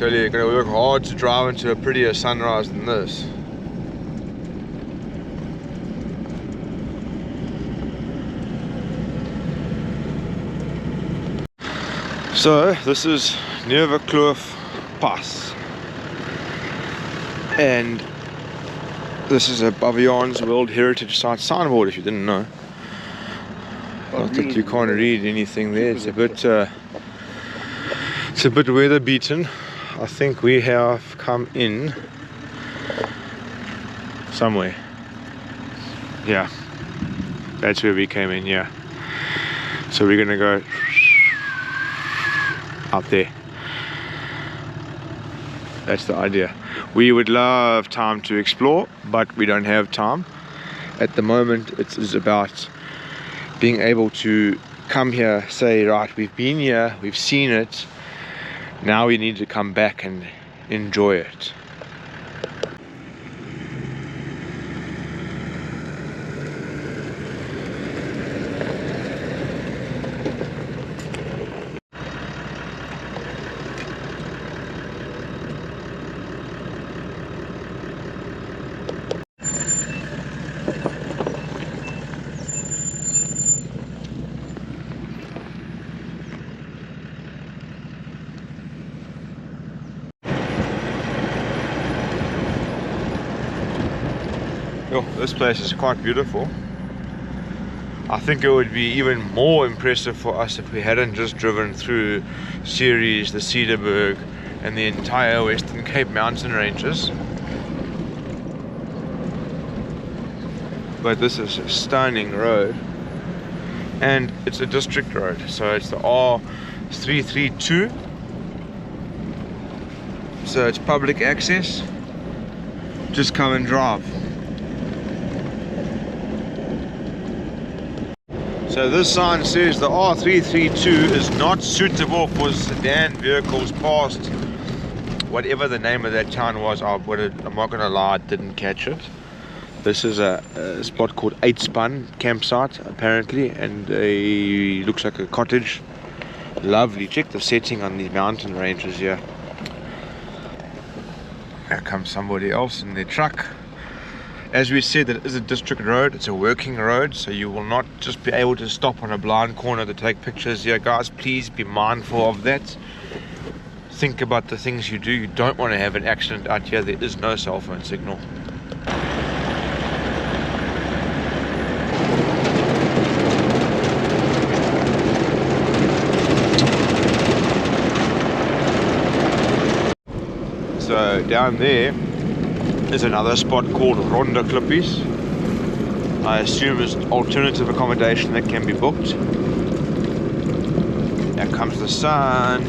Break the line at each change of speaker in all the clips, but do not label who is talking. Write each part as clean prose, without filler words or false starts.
tell you, you're going to work hard to drive into a prettier sunrise than this. So this is Baviaanskloof Pass, and this is a Baviaanskloof World Heritage Site signboard, if you didn't know. Not that you can't read anything there. It's a bit weather beaten. I think we have come in somewhere. Yeah, that's where we came in. Yeah, so we're gonna go up there. That's the idea. We would love time to explore, but we don't have time at the moment. It is about being able to come here, say, right, we've been here, we've seen it, now we need to come back and enjoy it. Oh, this place is quite beautiful. I think it would be even more impressive for us if we hadn't just driven through Ceres, the Cedarburg, and the entire Western Cape mountain ranges. But this is a stunning road, and it's a district road, so it's the R332, so it's public access. Just come and drive. So this sign says the R332 is not suitable for sedan vehicles past whatever the name of that town was. I'm not gonna lie, I didn't catch it. This is a spot called 8 Spun campsite apparently, and looks like a cottage. Lovely. Check the setting on these mountain ranges here. Here comes somebody else in their truck. As we said, it is a district road, it's a working road, so you will not just be able to stop on a blind corner to take pictures here. Guys, please be mindful of that. Think about the things you do. You don't want to have an accident out here. There is no cell phone signal. So down there is another spot called Ronde Klippies. I assume it's alternative accommodation that can be booked. There comes the sun.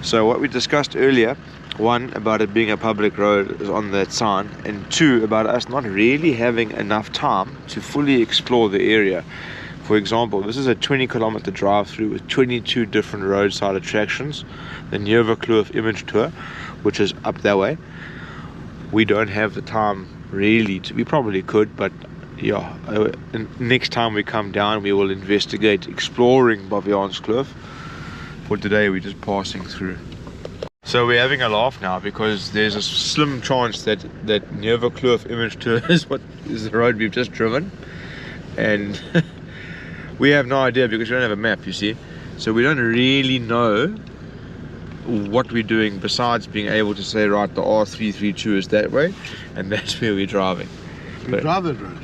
So what we discussed earlier, one, about it being a public road is on that sign, and two, about us not really having enough time to fully explore the area. For example, this is a 20-kilometer drive through with 22 different roadside attractions. The Baviaanskloof Image Tour, which is up that way. We don't have the time really to, we probably could, but yeah, next time we come down we will investigate exploring Baviaanskloof. For today we're just passing through. So we're having a laugh now because there's a slim chance that Baviaanskloof Image Tour is what is the road we've just driven, and we have no idea because we don't have a map, you see. So we don't really know what we're doing besides being able to say, right, the R332 is that way, and that's where we're driving.
You drive that road?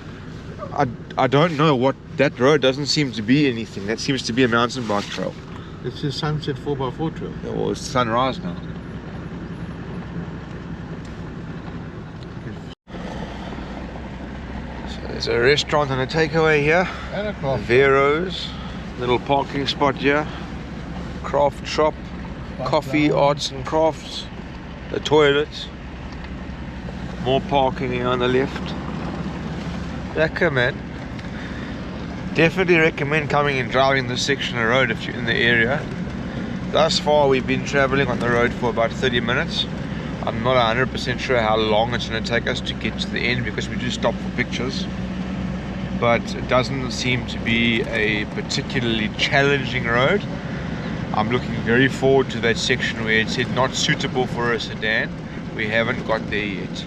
I don't know what, that road doesn't seem to be anything. That seems to be a mountain bike trail.
It's a sunset 4x4 trail.
Or it's sunrise now. So there's a restaurant and a takeaway here.
And a craft
Vero's, little parking spot here. Craft shop, coffee, arts and crafts. The toilet. More parking here on the left. Lekker, man. Definitely recommend coming and driving this section of road if you're in the area. Thus far we've been traveling on the road for about 30 minutes. I'm not 100% sure how long it's going to take us to get to the end, because we do stop for pictures. But it doesn't seem to be a particularly challenging road. I'm looking very forward to that section where it said not suitable for a sedan. We haven't got there yet.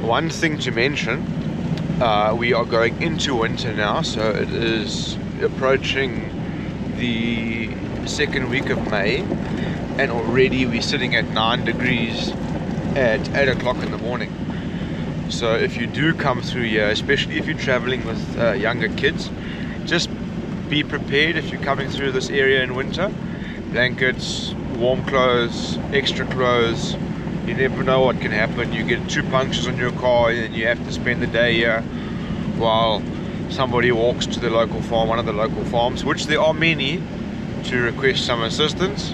One thing to mention, we are going into winter now, so it is approaching the second week of May, and already we're sitting at 9 degrees at 8 o'clock in the morning. So if you do come through here, especially if you're traveling with younger kids, just be prepared if you're coming through this area in winter. Blankets, warm clothes, extra clothes. You never know what can happen. You get 2 punctures on your car and you have to spend the day here while somebody walks to the local farm, one of the local farms, which there are many, to request some assistance.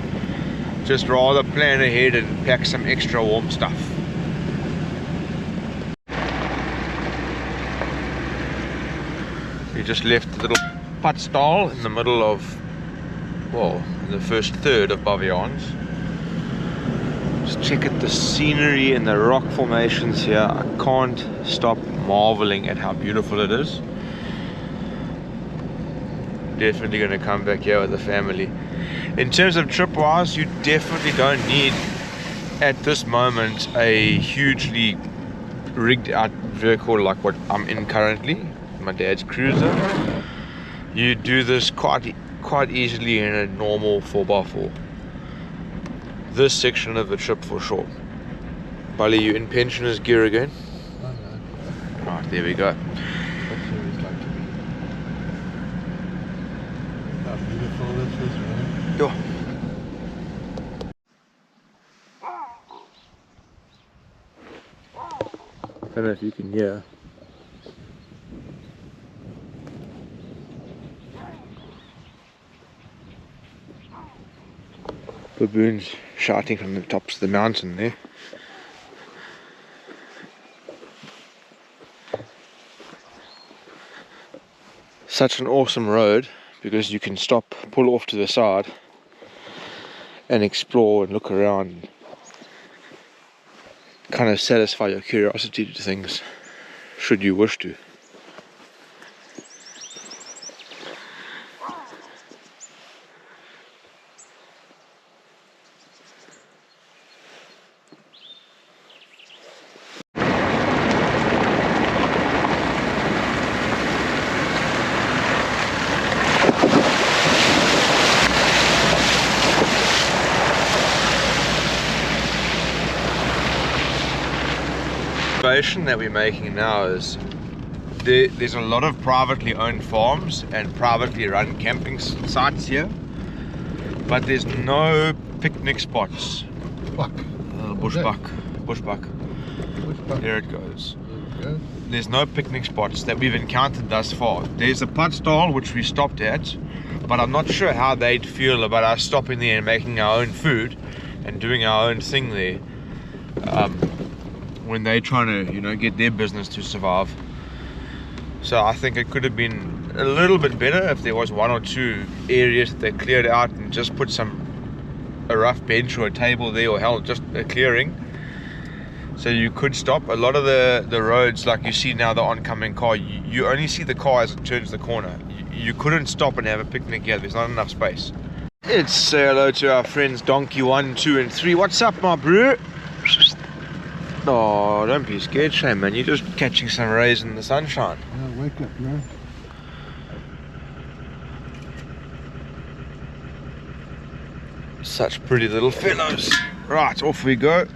Just rather plan ahead and pack some extra warm stuff. We just left the little putt stall in the middle of, well, the first third of Baviaanskloof. Just check out the scenery and the rock formations here. I can't stop marveling at how beautiful it is. Definitely going to come back here with the family. In terms of trip wise, you definitely don't need at this moment a hugely rigged out vehicle like what I'm in currently, my dad's cruiser. You do this quite easily in a normal 4x4. This section of the trip for sure. Bali, you in pensioner's gear again?
Oh, no.
Right, there we go.
That's where it's like to be. How beautiful this is, man.
Yo. I don't know if you can hear. Baboons shouting from the tops of the mountain there. Such an awesome road, because you can stop, pull off to the side and explore and look around, kind of satisfy your curiosity to things, should you wish to. That we're making now is there's a lot of privately owned farms and privately run camping sites here, but there's no picnic spots.
Buck.
Bushbuck.
Bushbuck.
There it goes.
There you go.
There's no picnic spots that we've encountered thus far. There's a putt stall which we stopped at, but I'm not sure how they'd feel about us stopping there and making our own food and doing our own thing there. When they're trying to, you know, get their business to survive. So I think it could have been a little bit better if there was 1 or 2 areas that they cleared out and just put a rough bench or a table there, or hell, just a clearing, so you could stop. A lot of the roads, like you see now, the oncoming car, you only see the car as it turns the corner. You couldn't stop and have a picnic here. There's not enough space. Let's say hello to our friends Donkey 1, 2 and 3. What's up, my bro? Oh, don't be scared, Shane, man. You're just catching some rays in the sunshine.
Yeah, wake up, bro.
Such pretty little fellows. Right, off we go.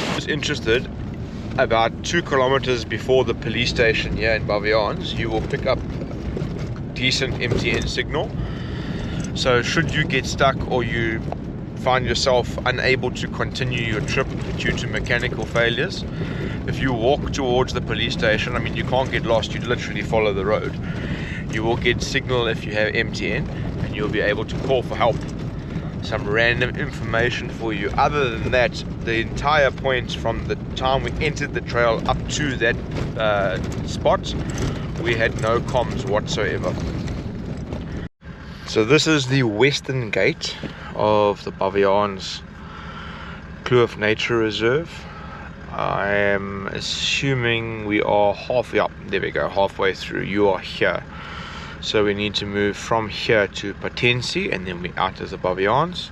I was interested, about 2 kilometers before the police station here in Baviaanskloof, you will pick up decent MTN signal. So should you get stuck or you find yourself unable to continue your trip due to mechanical failures, if you walk towards the police station, I mean, you can't get lost, you literally follow the road. You will get signal if you have MTN, and you'll be able to call for help. Some random information for you. Other than that, the entire point from the time we entered the trail up to that spot, we had no comms whatsoever. So this is the western gate of the Baviaanskloof Nature Reserve. I am assuming we are halfway up. There we go, halfway through. You are here. So we need to move from here to Potensi, and then we're out as the Baviaans.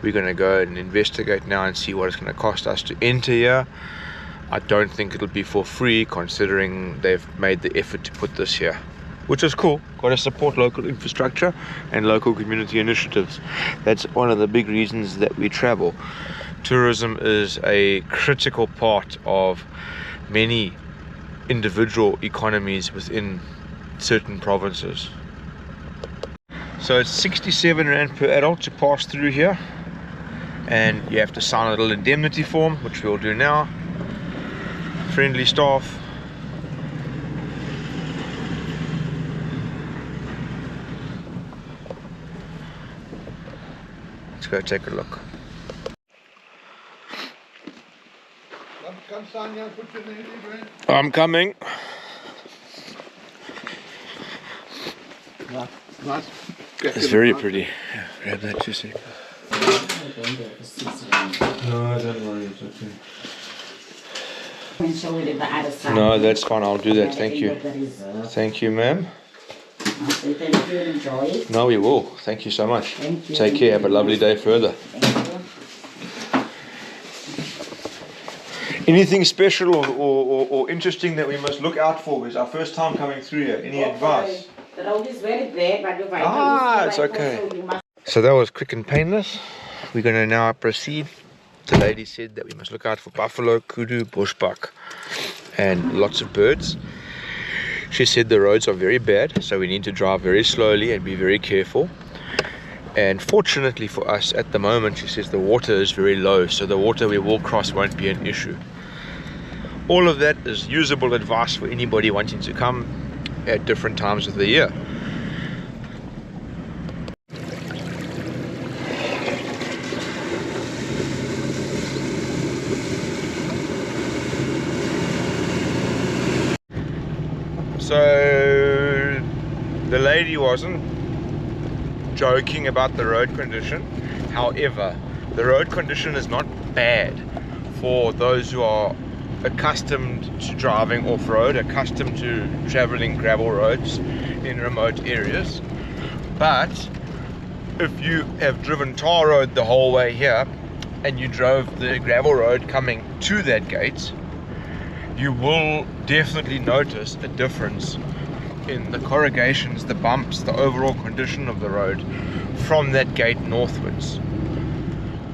We're going to go and investigate now and see what it's going to cost us to enter here. I don't think it'll be for free, considering they've made the effort to put this here, which is cool. Got to support local infrastructure and local community initiatives. That's one of the big reasons that we travel. Tourism is a critical part of many individual economies within certain provinces. So it's 67 Rand per adult to pass through here, and you have to sign a little indemnity form, which we'll do now. Friendly staff. Let's go take a look.
Come, Sanya, put your name in, right?
I'm coming.
Nice.
It's very pretty. Yeah, grab that 2 seconds. No, don't worry, it's okay. No, that's fine. I'll do that. Thank you. Thank you, ma'am. No, we will. Thank you so much. Take care. Have a lovely day further. Anything special or interesting that we must look out for? It's our first time coming through here. Any advice?
The road is very bad, but you
It's okay. So that was quick and painless. We're going to now proceed. The lady said that we must look out for buffalo, kudu, bushbuck, and lots of birds. She said the roads are very bad, so we need to drive very slowly and be very careful. And fortunately for us at the moment, she says the water is very low, so the water we will cross won't be an issue. All of that is usable advice for anybody wanting to come at different times of the year. So the lady wasn't joking about the road condition. However, the road condition is not bad for those who are accustomed to driving off-road, accustomed to traveling gravel roads in remote areas. But if you have driven tar road the whole way here and you drove the gravel road coming to that gate, you will definitely notice a difference in the corrugations, the bumps, the overall condition of the road from that gate northwards,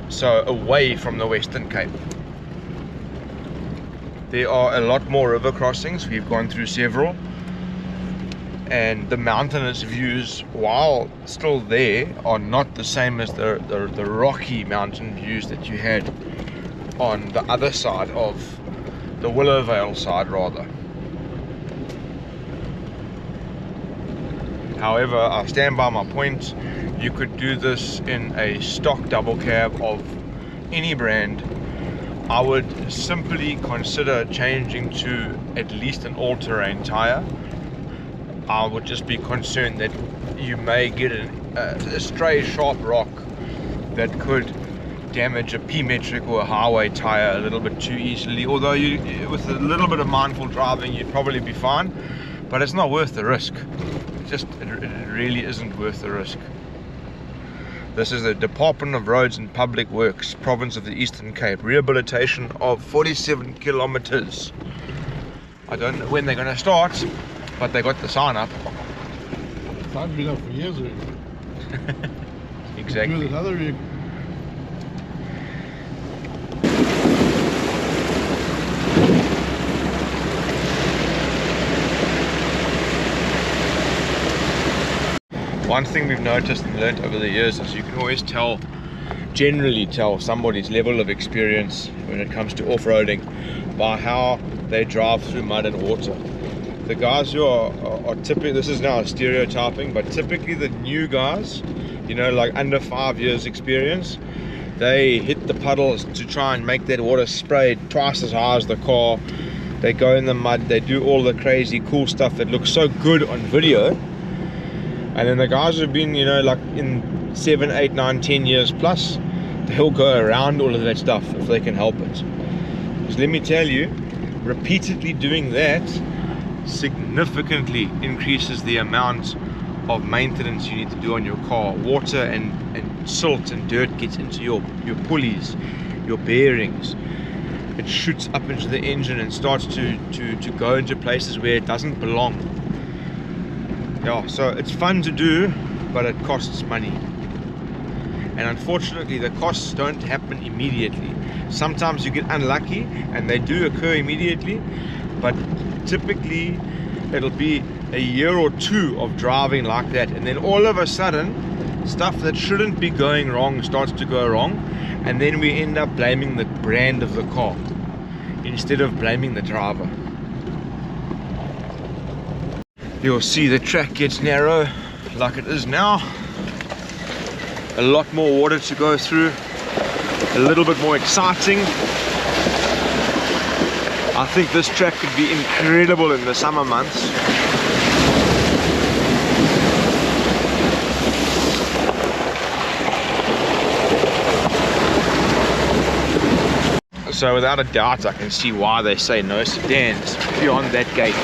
so away from the Western Cape. There are a lot more river crossings. We've gone through several, and the mountainous views, while still there, are not the same as the rocky mountain views that you had on the other side of the Willowvale side, rather. However, I stand by my point. You could do this in a stock double cab of any brand. I would simply consider changing to at least an all-terrain tire. I would just be concerned that you may get a stray sharp rock that could damage a P-metric or a highway tire a little bit too easily. Although with a little bit of mindful driving, you'd probably be fine, but it's not worth the risk. It really isn't worth the risk. This is the Department of Roads and Public Works, Province of the Eastern Cape. Rehabilitation of 47 kilometers. I don't know when they're going to start, but they got the sign up.
Sign's been up for years already.
Exactly.
Do another rig.
One thing we've noticed and learnt over the years is you can always generally tell somebody's level of experience when it comes to off-roading by how they drive through mud and water. The guys who are typically, this is now stereotyping, but typically the new guys, you know, like under 5 years experience, they hit the puddles to try and make that water spray twice as high as the car. They go in the mud, they do all the crazy cool stuff that looks so good on video. And then the guys who've been, you know, like in 7, 8, 9, 10 years plus, they'll go around all of that stuff if they can help it. Because let me tell you, repeatedly doing that significantly increases the amount of maintenance you need to do on your car. Water and silt and dirt gets into your pulleys, your bearings. It shoots up into the engine and starts to go into places where it doesn't belong. Yeah, so it's fun to do, but it costs money. And unfortunately, the costs don't happen immediately. Sometimes you get unlucky and they do occur immediately, but typically it'll be a year or two of driving like that, and then all of a sudden stuff that shouldn't be going wrong starts to go wrong, and then we end up blaming the brand of the car instead of blaming the driver. You'll see the track gets narrow like it is now. A lot more water to go through, a little bit more exciting. I think this track could be incredible in the summer months. So without a doubt I can see why they say no sedans beyond that gate.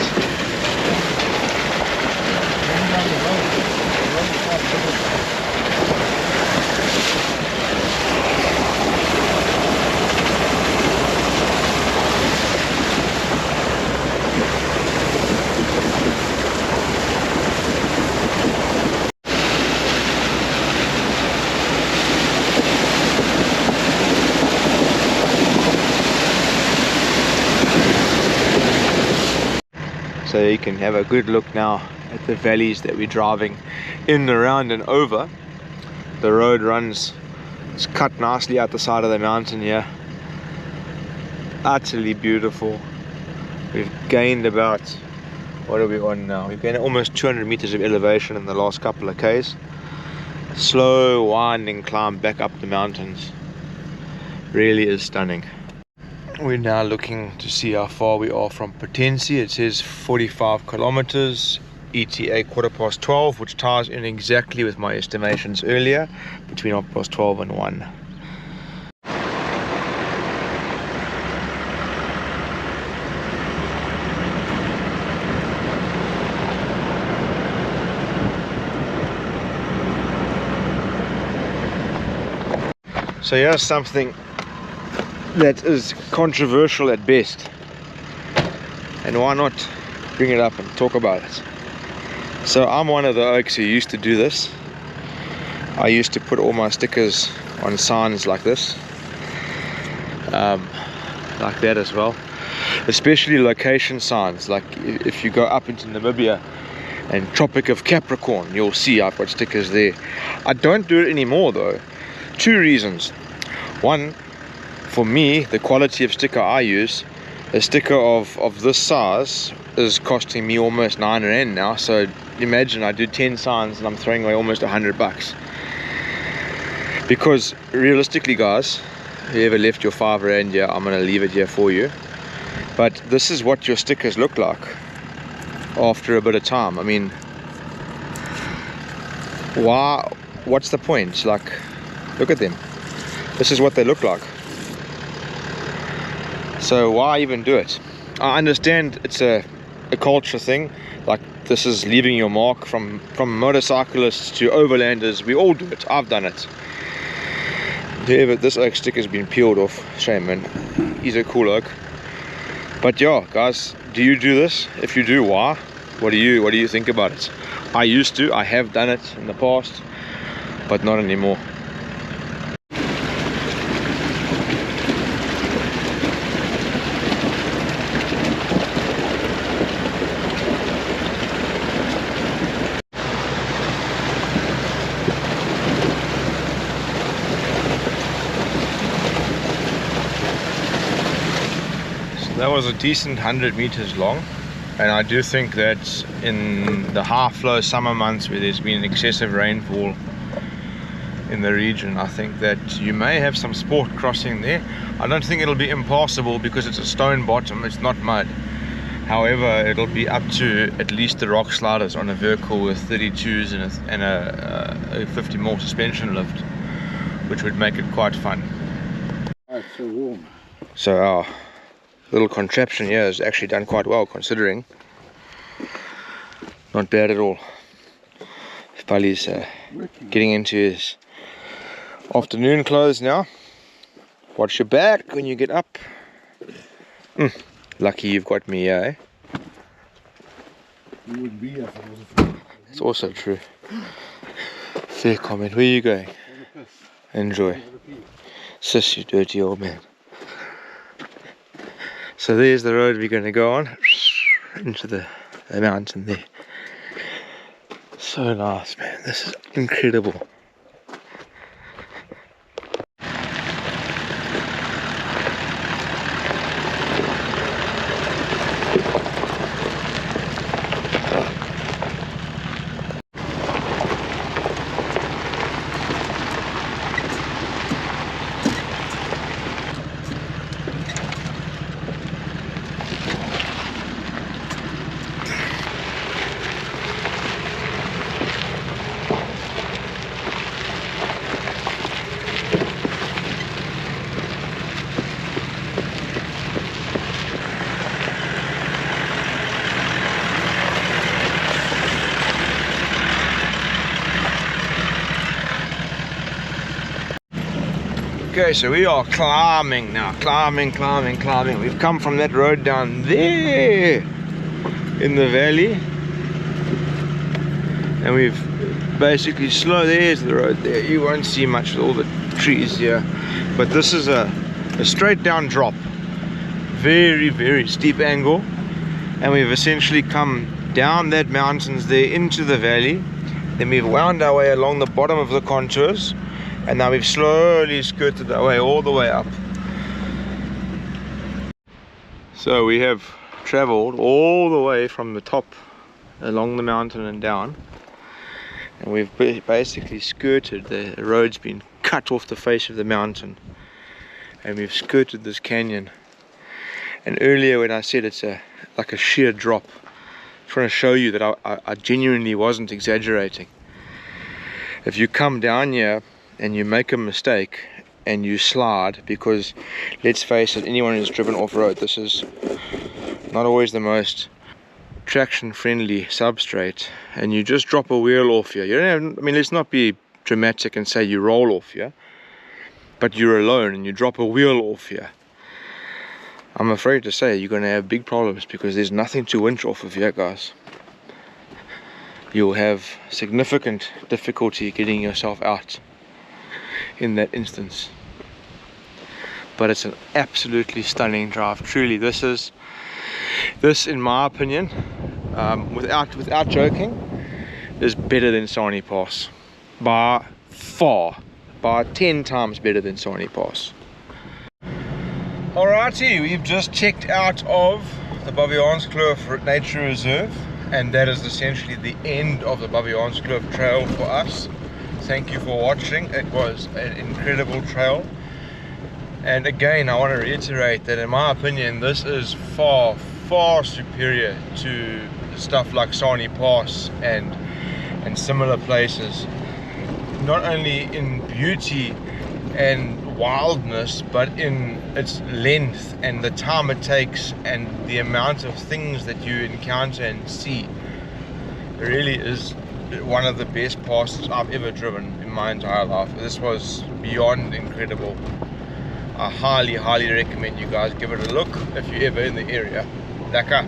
So you can have a good look now at the valleys that we're driving in, around and over. The road runs, it's cut nicely out the side of the mountain here. Utterly beautiful. We've gained about, what are we on now? We've gained almost 200 meters of elevation in the last couple of Ks. Slow winding climb back up the mountains. Really is stunning. We're now looking to see how far we are from Potensi. It says 45 kilometers, ETA 12:15, which ties in exactly with my estimations earlier, between 12:30 and 1. So here's something that is controversial at best, and why not bring it up and talk about it. So I'm one of the oaks who used to do this. I used to put all my stickers on signs like this, like that as well, especially location signs. Like if you go up into Namibia and Tropic of Capricorn, you'll see I've got stickers there. I don't do it anymore though. 2 reasons. One, for me, the quality of sticker I use, a sticker of this size is costing me almost 9 rand now. So imagine I do 10 signs and I'm throwing away almost $100. Because realistically guys, whoever left your 5 rand here, I'm going to leave it here for you. But this is what your stickers look like after a bit of time. I mean, what's the point? Like, look at them. This is what they look like. So why even do it? I understand it's a culture thing, like this is leaving your mark from motorcyclists to overlanders. We all do it. I've done it. Whoever, this oak sticker's been peeled off. Shame, man. He's a cool oak. But yeah, guys, do you do this? If you do, why? What do you think about it? I used to. I have done it in the past, but not anymore. That was a decent 100 meters long, and I do think that in the high flow summer months where there's been excessive rainfall in the region, I think that you may have some sport crossing there. I don't think it'll be impossible because it's a stone bottom, it's not mud, However, it'll be up to at least the rock sliders on a vehicle with 32s and a 50 mm suspension lift, which would make it quite fun.
Oh, it's so warm.
So our little contraption here has actually done quite well, considering. Not bad at all. Pali's getting into his afternoon clothes now. Watch your back when you get up. Lucky you've got me here, eh?
You wouldn't be here if it wasn't for me.
It's also true. Fair comment. Where are you going? Enjoy. Sis, you dirty old man. So there's the road we're going to go on. Into the mountain there. So nice, man. This is incredible. Okay, so we are climbing now, climbing. We've come from that road down there in the valley, and we've basically there's the road there. You won't see much with all the trees here, but this is a straight down drop, very steep angle, and we've essentially come down that mountains there into the valley. Then we've wound our way along the bottom of the contours, and now we've slowly skirted our way all the way up. So we have traveled all the way from the top along the mountain and down, and we've basically skirted. The road's been cut off the face of the mountain, and we've skirted this canyon. And earlier when I said it's like a sheer drop, I'm trying to show you that I genuinely wasn't exaggerating. If you come down here and you make a mistake and you slide, because let's face it, anyone who's driven off-road, this is not always the most traction friendly substrate, and you just drop a wheel off here. You don't have, I mean, let's not be dramatic and say you roll off here, but you're alone and you drop a wheel off here. I'm afraid to say you're going to have big problems, because there's nothing to winch off of here, guys. You'll have significant difficulty getting yourself out in that instance. But it's an absolutely stunning drive. Truly, this in my opinion, without joking, is better than Scenic Pass by far, by 10 times better than Scenic Pass. Alrighty, we've just checked out of the Baviaanskloof Nature Reserve, and that is essentially the end of the Baviaanskloof trail for us. Thank you for watching. It was an incredible trail, and again I want to reiterate that in my opinion this is far superior to stuff like Scenic Pass and similar places, not only in beauty and wildness, but in its length and the time it takes and the amount of things that you encounter and see. It really is one of the best passes I've ever driven in my entire life. This was beyond incredible. I highly recommend you guys give it a look if you're ever in the area. Lekker.